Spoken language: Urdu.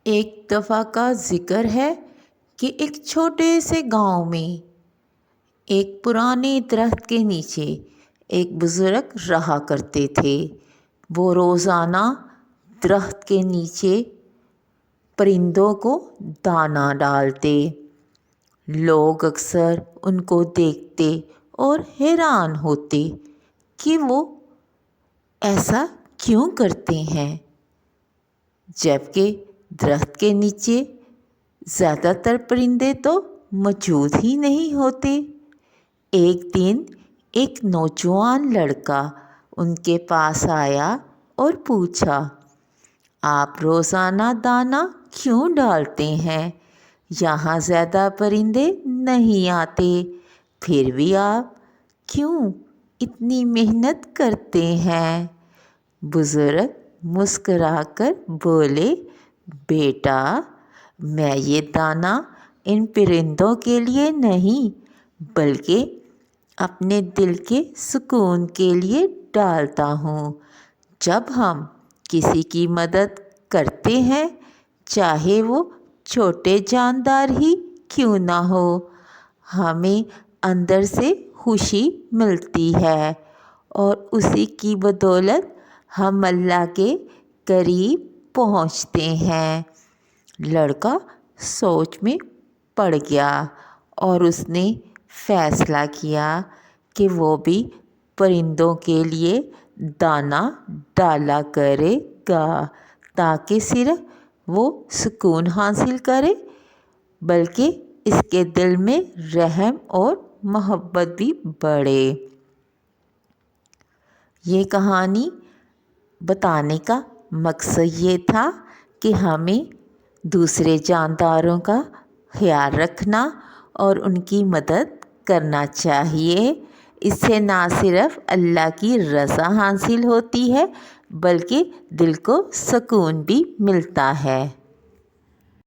ایک دفعہ کا ذکر ہے کہ ایک چھوٹے سے گاؤں میں ایک پرانے درخت کے نیچے ایک بزرگ رہا کرتے تھے۔ وہ روزانہ درخت کے نیچے پرندوں کو دانہ ڈالتے۔ لوگ اکثر ان کو دیکھتے اور حیران ہوتے کہ وہ ایسا کیوں کرتے ہیں، جبکہ درخت کے نیچے زیادہ تر پرندے تو موجود ہی نہیں ہوتے۔ ایک دن ایک نوجوان لڑکا ان کے پاس آیا اور پوچھا، آپ روزانہ دانہ کیوں ڈالتے ہیں؟ یہاں زیادہ پرندے نہیں آتے، پھر بھی آپ کیوں اتنی محنت کرتے ہیں؟ بزرگ مسکرا کر بولے، بیٹا، میں یہ دانہ ان پرندوں کے لیے نہیں بلکہ اپنے دل کے سکون کے لیے ڈالتا ہوں۔ جب ہم کسی کی مدد کرتے ہیں، چاہے وہ چھوٹے جاندار ہی کیوں نہ ہو، ہمیں اندر سے خوشی ملتی ہے اور اسی کی بدولت ہم اللہ کے قریب پہنچتے ہیں۔ لڑکا سوچ میں پڑ گیا اور اس نے فیصلہ کیا کہ وہ بھی پرندوں کے لیے دانہ ڈالا کرے گا، تاکہ صرف وہ سکون حاصل کرے بلکہ اس کے دل میں رحم اور محبت بھی بڑھے۔ یہ کہانی بتانے کا مقصد یہ تھا کہ ہمیں دوسرے جانداروں کا خیال رکھنا اور ان کی مدد کرنا چاہیے۔ اس سے نہ صرف اللہ کی رضا حاصل ہوتی ہے بلکہ دل کو سکون بھی ملتا ہے۔